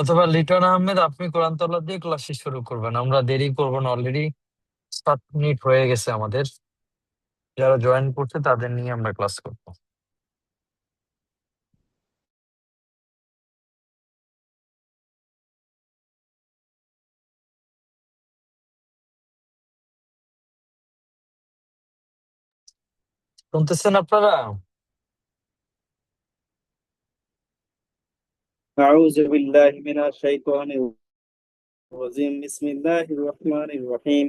অথবা লিটন আহমেদ, আপনি কোরআন তালাওয়াত দিয়ে ক্লাস শুরু করবেন, আমরা দেরি করবো না, অলরেডি 7 মিনিট হয়ে গেছে আমাদের। যারা জয়েন করছে তাদের নিয়ে আমরা ক্লাস করবো। শুনতেছেন আপনারা? أعوذ بالله من الشيطان الرجيم بسم الله الرحمن الرحيم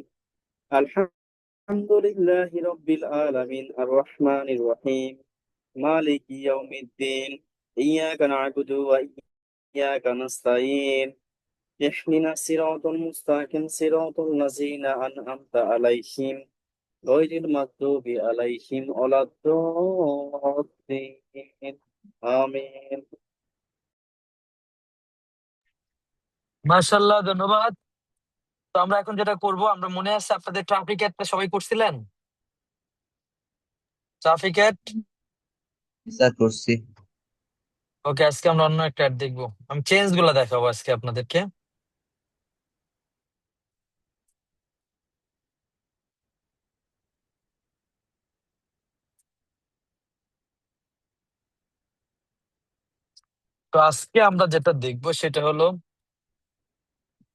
الحمد لله رب العالمين الرحمن الرحيم مالك يوم الدين إياك نعبد وإياك نستعين اهدنا الصراط المستقيم صراط الذين أنعمت عليهم غير المغضوب عليهم ولا الضالين آمين। মাশাল্লাহ, ধন্যবাদ। তো আমরা এখন যেটা করব, আমরা মনে আছে আপনাদের ট্রাফিক অ্যাডটা সবাই করছিলেন? Traffic add. স্যার করছি। ওকে, আজকে আমরা অন্য একটা অ্যাড দেখবো। আমি চেঞ্জ গুলা দেখাবো আজকে আপনাদেরকে। তো আজকে আমরা যেটা দেখবো সেটা হলো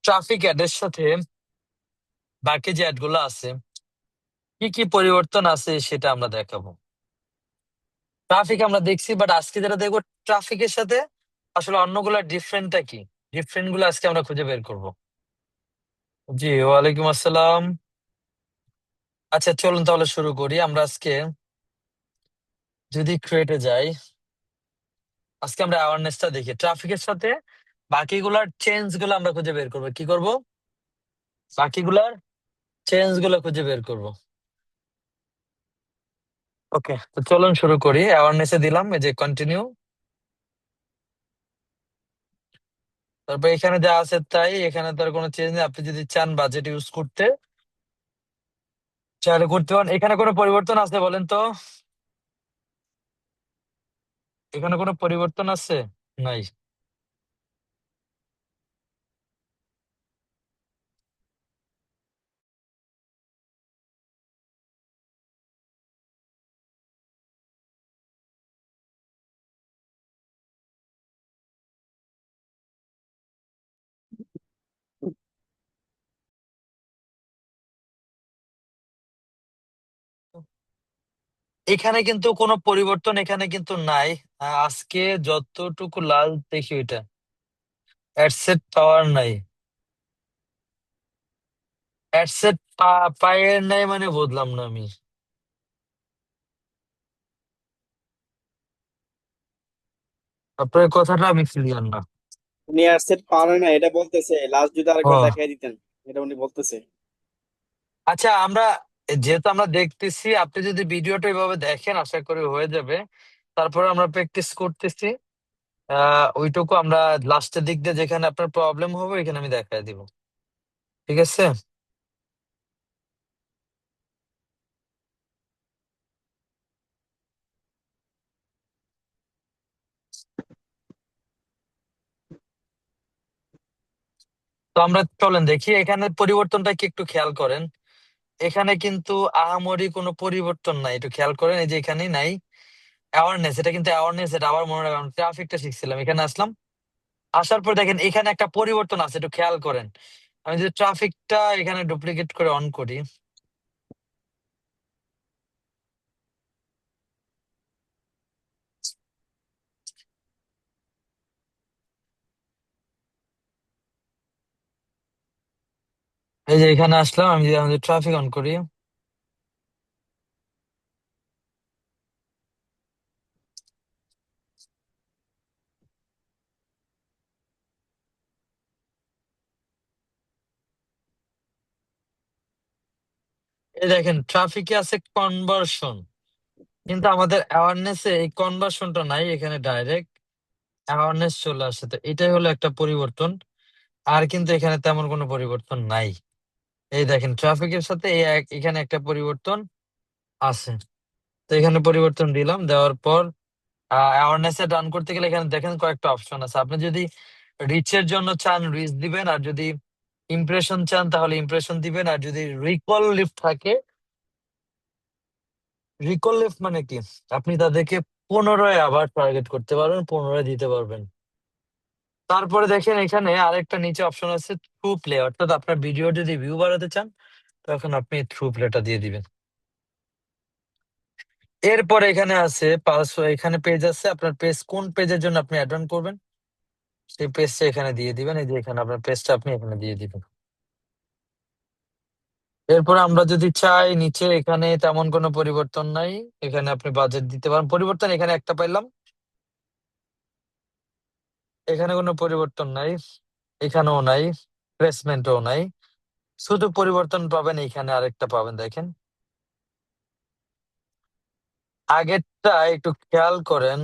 ট্রাফিক অ্যাড এর সাথে বাকি যে অ্যাড গুলো আছে কি কি পরিবর্তন আছে সেটা আমরা দেখাবো। ট্রাফিক আমরা দেখছি, বাট আজকে যেটা দেখবো ট্রাফিকের সাথে আসলে অন্যগুলোর ডিফারেন্টটা কি, ডিফারেন্ট গুলো আজকে আমরা খুঁজে বের করব। জি, ওয়ালাইকুম আসসালাম। আচ্ছা, চলুন তাহলে শুরু করি। আমরা আজকে যদি ক্রিয়েটে যাই, আজকে আমরা অ্যাওয়ারনেসটা দেখি, ট্রাফিকের সাথে বাকিগুলার চেঞ্জ গুলো আমরা খুঁজে বের করবো। কি করব? বাকিগুলার চেঞ্জ গুলো খুঁজে বের করব। ওকে, তো চলুন শুরু করি। অ্যাওয়ারনেসে দিলাম এই যে কন্টিনিউ। তারপর এখানে যা আছে তাই, এখানে তার কোনো চেঞ্জ নেই। আপনি যদি চান বাজেট ইউজ করতে চাইলে করতে পারেন। এখানে কোনো পরিবর্তন আছে বলেন তো? এখানে কোনো পরিবর্তন আছে? নাই। এখানে কিন্তু কোনো পরিবর্তন এখানে কিন্তু নাই। আজকে যতটুকু লাল দেখি ওইটা অ্যাডসেট পাওয়ার নাই। অ্যাডসেট পায়ের নাই মানে বুঝলাম না আমি। আপনার কথাটা আমি ক্লিয়ার না। উনি আসছেন পারে না এটা বলতেছে, লাস্ট যদি আরেকবার ও দেখাই দিতেন, এটা উনি বলতেছে। আচ্ছা, আমরা যেহেতু আমরা দেখতেছি, আপনি যদি ভিডিওটা এভাবে দেখেন আশা করি হয়ে যাবে। তারপরে আমরা প্র্যাকটিস করতেছি। ওইটুকু আমরা লাস্টের দিক দিয়ে যেখানে আপনার প্রবলেম হবে এখানে আমি দেখাই দিব। ঠিক আছে? তো আমরা চলেন দেখি এখানে পরিবর্তনটা কি একটু খেয়াল করেন। এখানে কিন্তু আহামরি কোনো পরিবর্তন নাই, একটু খেয়াল করেন। এই যে এখানে নাই অ্যাওয়ারনেস, এটা কিন্তু অ্যাওয়ারনেস, এটা আবার মনে রাখবেন। ট্রাফিকটা শিখছিলাম, এখানে আসলাম, আসার পর দেখেন এখানে একটা পরিবর্তন আছে, একটু খেয়াল করেন। আমি যদি ট্রাফিকটা এখানে ডুপ্লিকেট করে অন করি, এই যে এখানে আসলাম, আমি যদি আমাদের ট্রাফিক অন করি, এই দেখেন ট্রাফিকে আছে কনভার্সন, কিন্তু আমাদের অ্যাওয়ারনেসে এই কনভার্সনটা নাই, এখানে ডাইরেক্ট অ্যাওয়ারনেস চলে আসে। তো এটাই হলো একটা পরিবর্তন। আর কিন্তু এখানে তেমন কোনো পরিবর্তন নাই। এই দেখেন ট্রাফিকের সাথে এখানে একটা পরিবর্তন আছে। তো এখানে পরিবর্তন দিলাম, দেওয়ার পর অ্যাওয়ারনেস এ রান করতে গেলে এখানে দেখেন কয়েকটা অপশন আছে। আপনি যদি রিচের জন্য চান রিচ দিবেন, আর যদি ইমপ্রেশন চান তাহলে ইমপ্রেশন দিবেন, আর যদি রিকল লিফট থাকে, রিকল লিফট মানে কি, আপনি তাদেরকে পুনরায় আবার টার্গেট করতে পারবেন, পুনরায় দিতে পারবেন। তারপরে দেখেন এখানে আরেকটা নিচে অপশন আছে থ্রু প্লে, অর্থাৎ আপনার ভিডিও যদি ভিউ বাড়াতে চান তখন আপনি থ্রু প্লেটা দিয়ে দিবেন। এরপর এখানে আছে পালস, এখানে পেজ আছে, আপনার পেজ কোন পেজের জন্য আপনি অ্যাড অন করবেন সেই পেজটা এখানে দিয়ে দিবেন। এই যে এখানে আপনার পেজটা আপনি এখানে দিয়ে দিবেন। এরপর আমরা যদি চাই নিচে, এখানে তেমন কোনো পরিবর্তন নাই, এখানে আপনি বাজেট দিতে পারেন। পরিবর্তন এখানে একটা পাইলাম, এখানে কোনো পরিবর্তন নাই, এখানেও নাই, প্লেসমেন্টও নাই। শুধু পরিবর্তন পাবেন এখানে, আরেকটা পাবেন দেখেন, আগেরটা একটু খেয়াল করেন।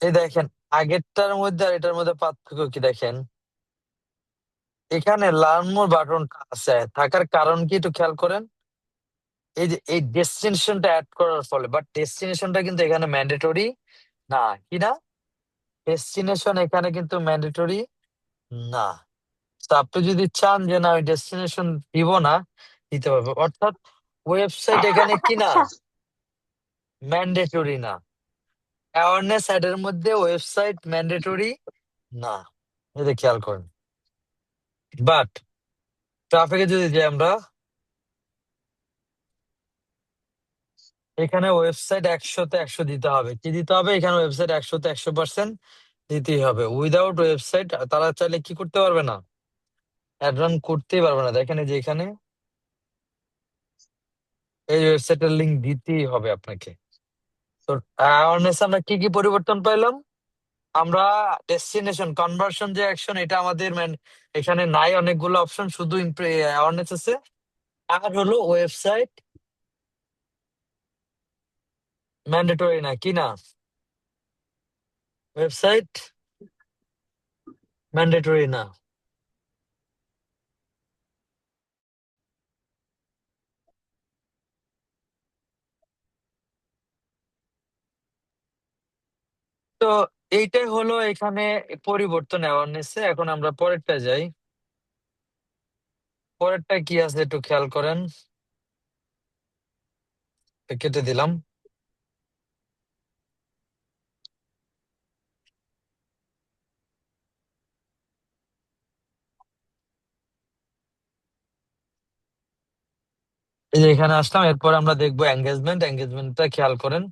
এই দেখেন আগেরটার মধ্যে আর এটার মধ্যে পার্থক্য কি দেখেন, এখানে লার্ন মোর বাটনটা আছে, থাকার কারণ কি একটু খেয়াল করেন। এই যে এই ডেস্টিনেশনটা অ্যাড করার ফলে, বাট ডেস্টিনেশনটা কিন্তু এখানে ম্যান্ডেটরি না, কি না, ডেস্টিনেশন এখানে কিন্তু ম্যান্ডেটরি না। তো আপনি যদি চান যে না ওই ডেস্টিনেশন দিব না, দিতে পারবে, অর্থাৎ ওয়েবসাইট এখানে কি না, ম্যান্ডেটরি না। অ্যাওয়ারনেস অ্যাডের মধ্যে ওয়েবসাইট ম্যান্ডেটরি না, এটা খেয়াল করেন। বাট ট্রাফিকে যদি যাই আমরা, এখানে ওয়েবসাইট 100-তে 100 দিতে হবে। কি দিতে হবে, এখানে ওয়েবসাইট 100-তে 100% দিতেই হবে। উইদাউট ওয়েবসাইট তারা চাইলে কি করতে পারবে না, অ্যাড রান করতেই পারবে না। দেখেন এই যে এখানে এই ওয়েবসাইটের লিঙ্ক দিতেই হবে আপনাকে। তো অ্যাওয়ারনেস আমরা কি কি পরিবর্তন পাইলাম, আমরা ডেস্টিনেশন কনভার্সন যে অ্যাকশন, এটা আমাদের এখানে নাই, অনেকগুলো অপশন, শুধু অ্যাওয়ারনেস আছে। আর হলো ওয়েবসাইট ম্যান্ডেটরি না, কি না, ওয়েবসাইট ম্যান্ডেটরি না। তো এইটাই হলো এখানে পরিবর্তন অ্যাওয়ারনেস। এখন আমরা পরেরটা যাই, পরেরটা কি আছে একটু খেয়াল করেন, কেটে দিলাম। এই যে এখানে আসলাম, এরপর আমরা দেখবো এঙ্গেজমেন্ট। এঙ্গেজমেন্টটা খেয়াল করেন,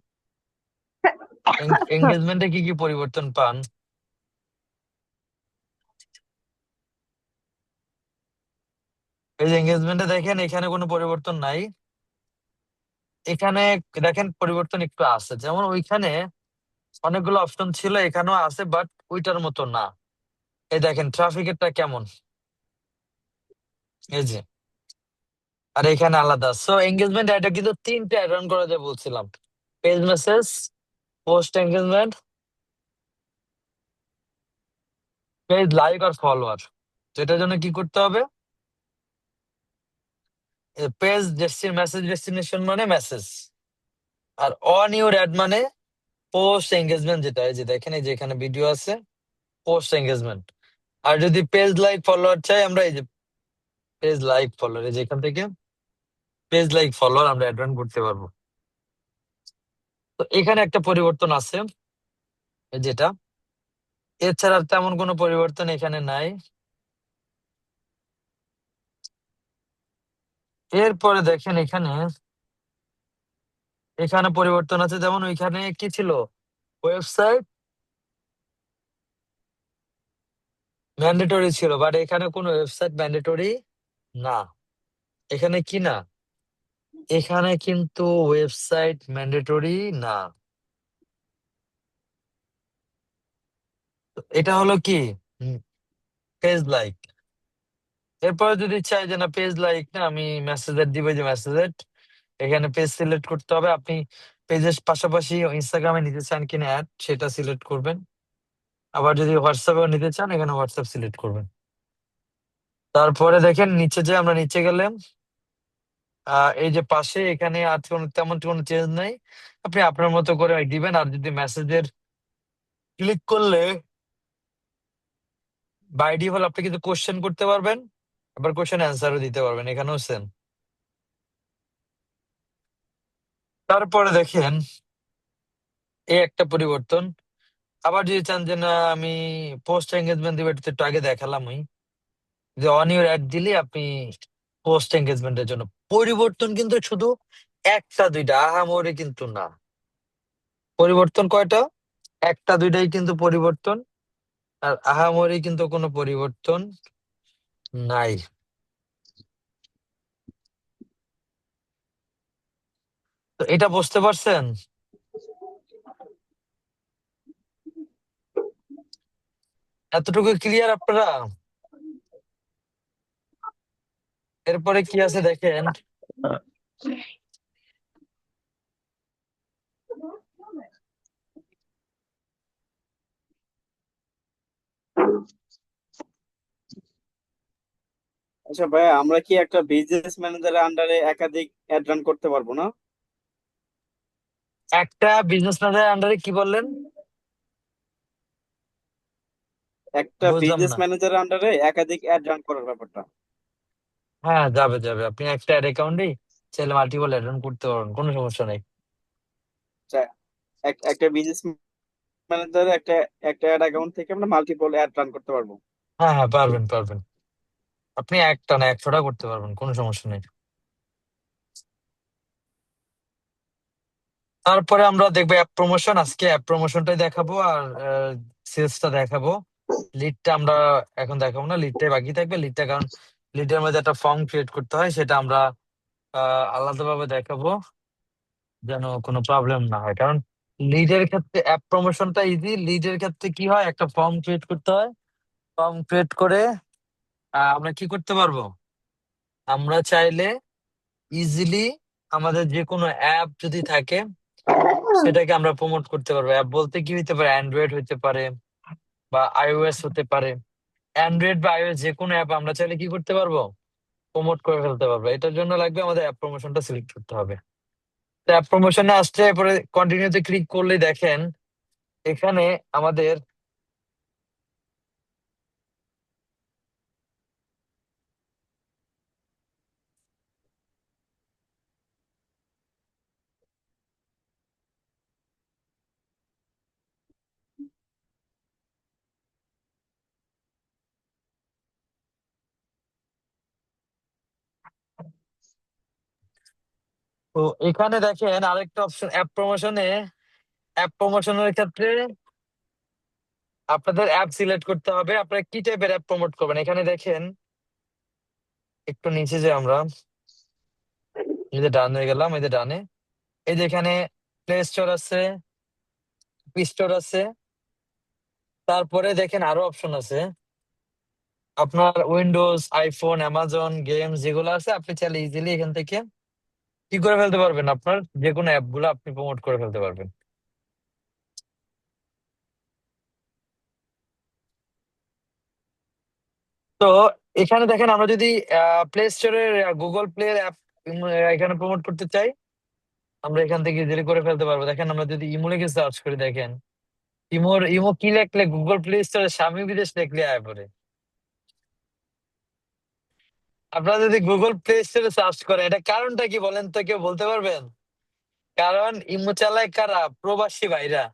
এঙ্গেজমেন্টে কি কি পরিবর্তন পান। এই যে এঙ্গেজমেন্টে দেখেন এখানে কোনো পরিবর্তন নাই, এখানে দেখেন পরিবর্তন একটু আছে, যেমন ওইখানে অনেকগুলো অপশন ছিল, এখানেও আছে বাট ওইটার মতো না। এই দেখেন ট্রাফিকেরটা কেমন, এই যে, আর এখানে আলাদা। সো এঙ্গেজমেন্ট এটা কিন্তু তিনটে অ্যাড অন করা যায় বলছিলাম, page message, post engagement, page like আর ফলোয়ার। তো এটার জন্য কি করতে হবে, পেজ মেসেজ ডেস্টিনেশন মানে মেসেজ, আর অন ইউর অ্যাড মানে পোস্ট এঙ্গেজমেন্ট, যেটা এই যে দেখেন এই যে এখানে ভিডিও আছে, পোস্ট এঙ্গেজমেন্ট। আর যদি পেজ লাইক ফলোয়ার চাই আমরা, এই যে পেজ লাইক ফলোয়ার, এই যে এখান থেকে পেজ লাইক ফলোয়ার আমরা অ্যাড অন করতে পারবো। তো এখানে একটা পরিবর্তন আছে যেটা, এছাড়া আর তেমন কোনো পরিবর্তন এখানে নাই। এরপরে দেখেন এখানে, এখানে পরিবর্তন আছে, যেমন ওইখানে কি ছিল, ওয়েবসাইট ম্যান্ডেটরি ছিল, বাট এখানে কোনো ওয়েবসাইট ম্যান্ডেটরি না। এখানে কি না, এখানে কিন্তু ওয়েবসাইট ম্যান্ডেটরি না। তো এটা হলো কি, পেজ লাইক। এরপরে যদি চাই যে না পেজ লাইক না, আমি মেসেজের দিবে, যে মেসেজের এখানে পেজ সিলেক্ট করতে হবে। আপনি পেজের পাশাপাশি ইনস্টাগ্রামে নিতে চান কিনা অ্যাড, সেটা সিলেক্ট করবেন। আবার যদি হোয়াটসঅ্যাপেও নিতে চান, এখানে হোয়াটসঅ্যাপ সিলেক্ট করবেন। তারপরে দেখেন নিচে, যে আমরা নিচে গেলাম, এই যে পাশে এখানে আর তেমন কোনো চেঞ্জ নাই। আপনি আপনার মতো করে দিবেন, আর যদি মেসেজের ক্লিক করলে বাই ডিফল্ট আপনি কিন্তু কোশ্চেন করতে পারবেন, আবার কোশ্চেন অ্যান্সারও দিতে পারবেন, এখানেও সেম। তারপরে দেখেন এই একটা পরিবর্তন। আবার যদি চান যে না আমি পোস্ট এঙ্গেজমেন্ট দিব, এটা তো একটু আগে দেখালামই, যে অন ইউর অ্যাড দিলে আপনি পোস্ট এঙ্গেজমেন্টের জন্য পরিবর্তন কিন্তু শুধু একটা দুইটা, আহামরি কিন্তু না। পরিবর্তন কয়টা? একটা দুইটাই কিন্তু পরিবর্তন, আর আহামরি কিন্তু কোনো পরিবর্তন নাই। তো এটা বুঝতে পারছেন? এতটুকু ক্লিয়ার আপনারা? এরপরে কি আছে দেখেন। আচ্ছা ভাই, আমরা কি একটা বিজনেস ম্যানেজারের আন্ডারে একাধিক অ্যাড রান করতে পারবো না? একটা বিজনেস ম্যানেজারের আন্ডারে কি বললেন? একটা বুঝলাম বিজনেস না। ম্যানেজারের আন্ডারে একাধিক অ্যাড রান করার ব্যাপারটা। হ্যাঁ, যাবে যাবে, আপনি একটা অ্যাড অ্যাকাউন্টেই চাইলে মাল্টিপল অ্যাড অন করতে পারবেন, কোনো সমস্যা নেই। আচ্ছা, একটা বিজনেস ম্যানেজারে একটা একটা অ্যাড অ্যাকাউন্ট থেকে আমরা মাল্টিপল অ্যাড রান করতে পারবো। হ্যাঁ হ্যাঁ, পারবেন পারবেন। আপনি একটা না 100টা করতে পারবেন, কোনো সমস্যা নেই। তারপরে আমরা দেখবো অ্যাপ প্রমোশন, আজকে অ্যাপ প্রমোশনটাই দেখাবো, আর সেলসটা দেখাবো। লিডটা আমরা এখন দেখাবো না, লিডটাই বাকি থাকবে। লিডটা কারণ লিডের মধ্যে একটা ফর্ম ক্রিয়েট করতে হয়, সেটা আমরা আলাদাভাবে দেখাবো, যেন কোনো প্রবলেম না হয়। কারণ লিডের ক্ষেত্রে অ্যাপ প্রমোশনটা ইজি, লিডের ক্ষেত্রে কি হয়, একটা ফর্ম ক্রিয়েট করতে হয়। ফর্ম ক্রিয়েট করে আমরা কি করতে পারবো, আমরা চাইলে ইজিলি আমাদের যে কোনো অ্যাপ যদি থাকে সেটাকে আমরা প্রমোট করতে পারবো। অ্যাপ বলতে কি হইতে পারে, অ্যান্ড্রয়েড হইতে পারে বা আইওএস হতে পারে। অ্যান্ড্রয়েড বা আইওএস যে কোনো অ্যাপ আমরা চাইলে কি করতে পারবো, প্রমোট করে ফেলতে পারবো। এটার জন্য লাগবে আমাদের অ্যাপ প্রমোশনটা সিলেক্ট করতে হবে। তো অ্যাপ প্রমোশনে আসছে, এরপরে কন্টিনিউতে ক্লিক করলেই দেখেন এখানে আমাদের তো এখানে দেখেন আরেকটা অপশন অ্যাপ প্রমোশনে। অ্যাপ প্রমোশনের ক্ষেত্রে আপনাদের অ্যাপ সিলেক্ট করতে হবে, আপনারা কি টাইপের অ্যাপ প্রমোট করবেন। এখানে দেখেন একটু নিচে যে আমরা এই যে ডান হয়ে গেলাম, এই যে ডানে এই যে এখানে প্লে স্টোর আছে, অ্যাপ স্টোর আছে, তারপরে দেখেন আরো অপশন আছে। আপনার উইন্ডোজ, আইফোন, অ্যামাজন, গেম যেগুলো আছে আপনি চাইলে ইজিলি এখান থেকে কি করে ফেলতে পারবেন, আপনার যে কোনো অ্যাপ গুলো আপনি প্রমোট করে ফেলতে পারবেন। তো এখানে দেখেন আমরা যদি প্লে স্টোরের গুগল প্লে অ্যাপ এখানে প্রমোট করতে চাই, আমরা এখান থেকে ইজিলি করে ফেলতে পারবো। দেখেন আমরা যদি ইমো লিখে সার্চ করি, দেখেন ইমো কি লিখলে গুগল প্লে স্টোরে স্বামী বিদেশ লিখলে আয় পড়ে। আপনারা যদি গুগল প্লে স্টোরে সার্চ করেন, এটা কারণটা কি বলেন তো, কেউ বলতে পারবেন? কারণ ইমো চালায় কারা, প্রবাসী ভাইরা।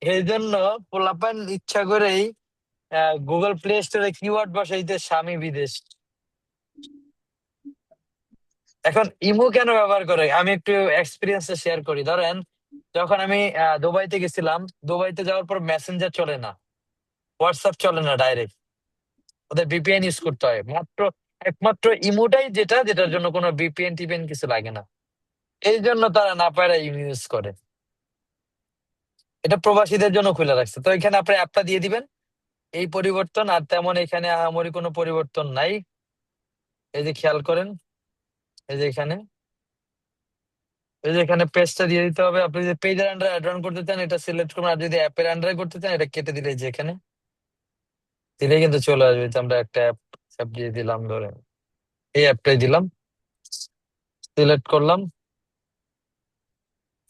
এই জন্য পোলাপান ইচ্ছা করেই গুগল প্লে স্টোরে কিওয়ার্ড বসাইতে স্বামী বিদেশ। এখন ইমো কেন ব্যবহার করে আমি একটু এক্সপিরিয়েন্সটা শেয়ার করি। ধরেন যখন আমি দুবাইতে গেছিলাম, দুবাইতে যাওয়ার পর মেসেঞ্জার চলে না, হোয়াটসঅ্যাপ চলে না ডাইরেক্ট, ওদের ভিপিএন ইউজ করতে হয়। একমাত্র ইমোটাই যেটার জন্য কোনো ভিপিএন টিপিএন কিছু লাগে না। এই জন্য তারা না পারে ইমো ইউজ করে। এটা প্রবাসীদের জন্য খুলে রাখছে। তো এখানে আপনি অ্যাপটা দিয়ে দিবেন, এই পরিবর্তন। আর তেমন এখানে আহামরি কোনো পরিবর্তন নাই। এই যে খেয়াল করেন, এই যে এখানে পেজটা দিয়ে দিতে হবে। আপনি যদি পেজের আন্ডারে অ্যাড অন করতে চান এটা সিলেক্ট করুন, আর যদি অ্যাপের আন্ডারে করতে চান এটা কেটে দিলে যে এখানে দিলেই কিন্তু চলে আসবে। যে আমরা একটা অ্যাপ দিয়ে দিলাম, ধরেন এই অ্যাপটাই দিলাম। সিলেক্ট করলাম।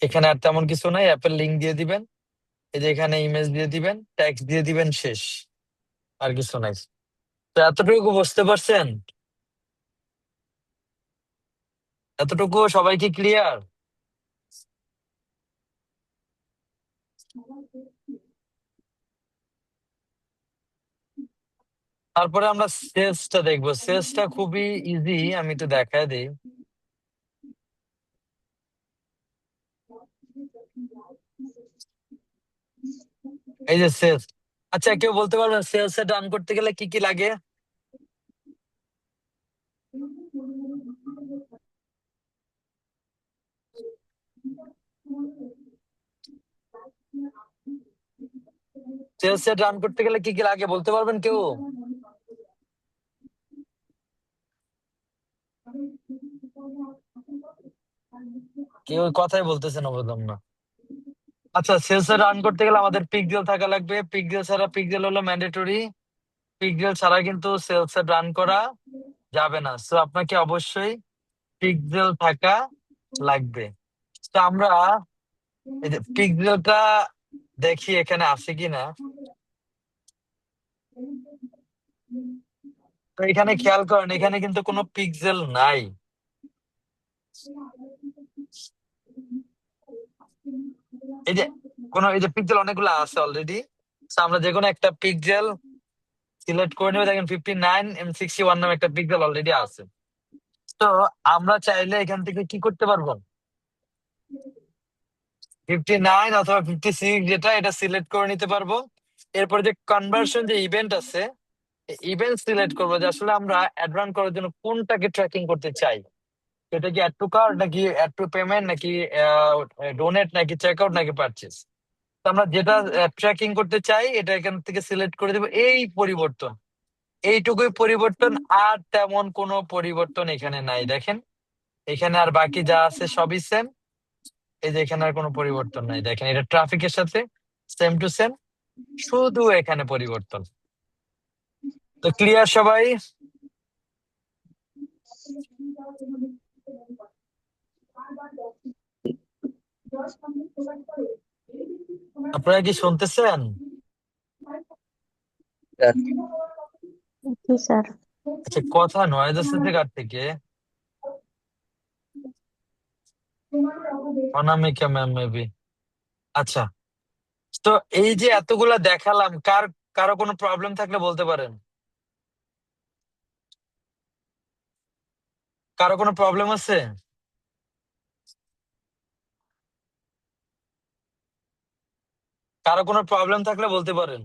এখানে আর তেমন কিছু নাই, অ্যাপের লিঙ্ক দিয়ে দিবেন, এই যে এখানে ইমেজ দিয়ে দিবেন, টেক্সট দিয়ে দিবেন, শেষ। আর কিছু নাই। তো এতটুকু বুঝতে পারছেন? এতটুকু সবাই কি ক্লিয়ার? তারপরে আমরা সেলসটা দেখবো। সেলসটা খুবই ইজি, আমি একটু দেখায় দিই। এই যে সেলস। আচ্ছা, কেউ বলতে পারবেন সেলস এ রান করতে গেলে কি কি লাগে? সেলস এ রান করতে গেলে কি কি লাগে বলতে পারবেন কেউ? কেউ কথাই বলতেছেন, বুঝলাম না। আচ্ছা, সেলস এ রান করতে গেলে আমাদের পিক্সেল থাকা লাগবে। পিক্সেল ছাড়া, পিক্সেল হলো ম্যান্ডেটরি, পিক্সেল ছাড়া কিন্তু সেলস এ রান করা যাবে না। সো আপনাকে অবশ্যই পিক্সেল থাকা লাগবে। তো আমরা এই যে পিক্সেলটা দেখি এখানে আছে কিনা। তো এখানে খেয়াল করেন, এখানে কিন্তু কোনো পিক্সেল নাই। এই যে এই যে পিক্সেল অনেকগুলো আছে অলরেডি। আমরা যে কোনো একটা পিক্সেল সিলেক্ট করে নেবে। দেখেন 59 M61 নামে একটা পিক্সেল অলরেডি আছে। তো আমরা চাইলে এখান থেকে কি করতে পারবো, 59 অথবা 56 যেটা, এটা সিলেক্ট করে নিতে পারবো। এরপরে যে কনভার্সন যে ইভেন্ট আছে, ইভেন্ট সিলেক্ট করবো যে আসলে আমরা অ্যাডভান্স করার জন্য কোনটাকে ট্র্যাকিং করতে চাই। এটা কি অ্যাড টু কার্ট, নাকি অ্যাড টু পেমেন্ট, নাকি ডোনেট, নাকি চেক আউট, নাকি পারচেস। তো আমরা যেটা ট্র্যাকিং করতে চাই এটা এখান থেকে সিলেক্ট করে দেবো। এই পরিবর্তন, এইটুকুই পরিবর্তন, আর তেমন কোনো পরিবর্তন এখানে নাই। দেখেন এখানে আর বাকি যা আছে সবই সেম। এই যে এখানে আর কোনো পরিবর্তন নাই, দেখেন এটা ট্রাফিকের সাথে সেম টু সেম, শুধু এখানে পরিবর্তন। তো ক্লিয়ার সবাই? আপনারা কি শুনতেছেন? স্যার, জি স্যার। আচ্ছা, কথা নয়েজ আসতেছে কার থেকে? অনামিকা ম্যাম মেবি। আচ্ছা, তো এই যে এতগুলা দেখালাম, কারো কোনো প্রবলেম থাকলে বলতে পারেন। কারো কোনো প্রবলেম আছে? কারো কোনো প্রবলেম থাকলে বলতে পারেন।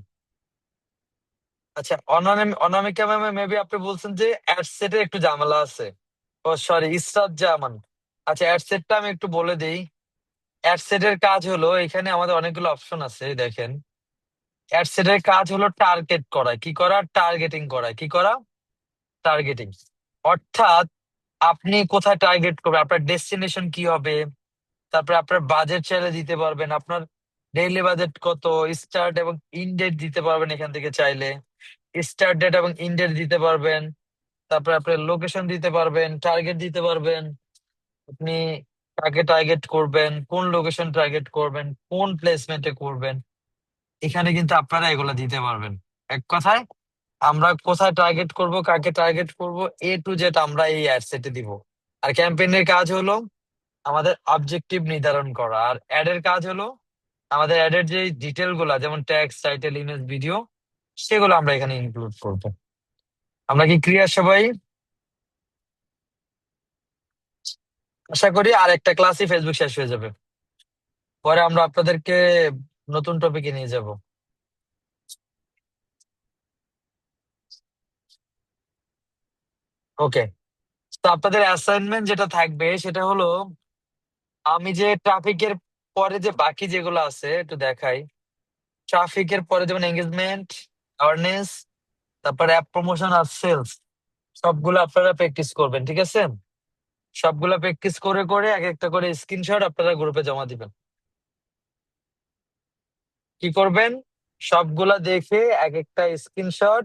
আচ্ছা, অনামিকা ম্যাম মেবি আপনি বলছেন যে অ্যাড সেটে একটু ঝামেলা আছে। ও সরি, ইসরাত জামান। আচ্ছা, অ্যাড সেটটা আমি একটু বলে দিই। অ্যাড সেটের কাজ হলো, এখানে আমাদের অনেকগুলো অপশন আছে, দেখেন। অ্যাড সেটের কাজ হলো টার্গেট করা। কি করা? টার্গেটিং করা। কি করা? টার্গেটিং। অর্থাৎ আপনি কোথায় টার্গেট করবেন, আপনার ডেস্টিনেশন কি হবে, তারপরে আপনার বাজেট চাইলে দিতে পারবেন, আপনার ডেইলি বাজেট কত, স্টার্ট এবং ইন ডেট দিতে পারবেন এখান থেকে চাইলে। স্টার্ট ডেট এবং ইন ডেট দিতে পারবেন। তারপরে আপনার লোকেশন দিতে পারবেন, টার্গেট দিতে পারবেন। আপনি কাকে টার্গেট করবেন, কোন লোকেশন টার্গেট করবেন, কোন প্লেসমেন্টে করবেন, এখানে কিন্তু আপনারা এগুলো দিতে পারবেন। এক কথায় আমরা কোথায় টার্গেট করব, কাকে টার্গেট করব, A to Z আমরা এই অ্যাড সেটে দিব। আর ক্যাম্পেইনের কাজ হলো আমাদের অবজেক্টিভ নির্ধারণ করা। আর অ্যাড এর কাজ হলো আমাদের অ্যাডের যে ডিটেল গুলা, যেমন ট্যাক্স, টাইটেল, ইমেজ, ভিডিও, সেগুলো আমরা এখানে ইনক্লুড করব। আমরা কি ক্লিয়ার সবাই? আশা করি আর একটা ক্লাসই ফেসবুক শেষ হয়ে যাবে, পরে আমরা আপনাদেরকে নতুন টপিকে নিয়ে যাব। ওকে। তো আপনাদের অ্যাসাইনমেন্ট যেটা থাকবে সেটা হলো, আমি যে ট্রাফিকের পরে যে বাকি যেগুলো আছে একটু দেখাই। ট্রাফিকের পরে যেমন এঙ্গেজমেন্ট, অ্যাওয়ারনেস, তারপরে অ্যাপ প্রমোশন আর সেলস, সবগুলো আপনারা প্র্যাকটিস করবেন, ঠিক আছে? সবগুলা প্র্যাকটিস করে করে এক একটা করে স্ক্রিনশট আপনারা গ্রুপে জমা দিবেন। কি করবেন? সবগুলা দেখে এক একটা স্ক্রিনশট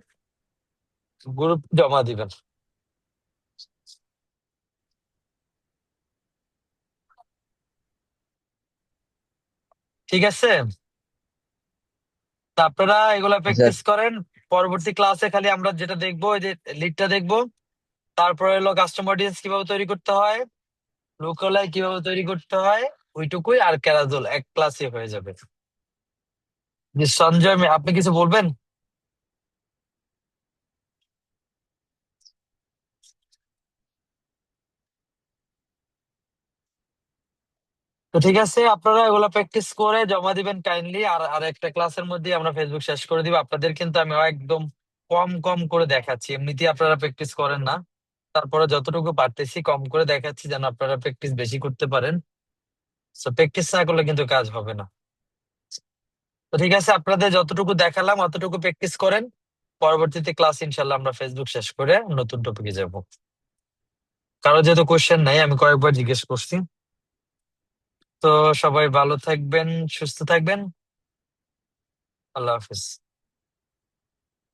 গ্রুপ জমা দিবেন। ঠিক আছে, তা আপনারা এগুলা স্যার প্র্যাকটিস করেন। পরবর্তী ক্লাসে খালি আমরা যেটা দেখবো ওই যে লিডটা দেখবো, তারপরে হলো কাস্টমার অডিয়েন্স কিভাবে তৈরি করতে হয়, লোকালয় কিভাবে তৈরি করতে হয়, ওইটুকুই। আর ক্যারাজল এক ক্লাসে হয়ে যাবে। যে সঞ্জয় আপনি কিছু বলবেন? তো ঠিক আছে, আপনারা এগুলো প্র্যাকটিস করে জমা দিবেন কাইন্ডলি। আর আর একটা ক্লাসের মধ্যে আমরা ফেসবুক শেষ করে দিব। আপনাদের কিন্তু আমি একদম কম কম করে দেখাচ্ছি, এমনিতেই আপনারা প্র্যাকটিস করেন না। তারপরে যতটুকু পারতেছি কম করে দেখাচ্ছি যেন আপনারা প্র্যাকটিস বেশি করতে পারেন। তো প্র্যাকটিস না করলে কিন্তু কাজ হবে না। তো ঠিক আছে, আপনাদের যতটুকু দেখালাম অতটুকু প্র্যাকটিস করেন। পরবর্তীতে ক্লাস ইনশাল্লাহ আমরা ফেসবুক শেষ করে নতুন টপিকে যাব। কারো যেহেতু কোশ্চেন নাই, আমি কয়েকবার জিজ্ঞেস করছি। তো সবাই ভালো থাকবেন, সুস্থ থাকবেন। আল্লাহ হাফিজ।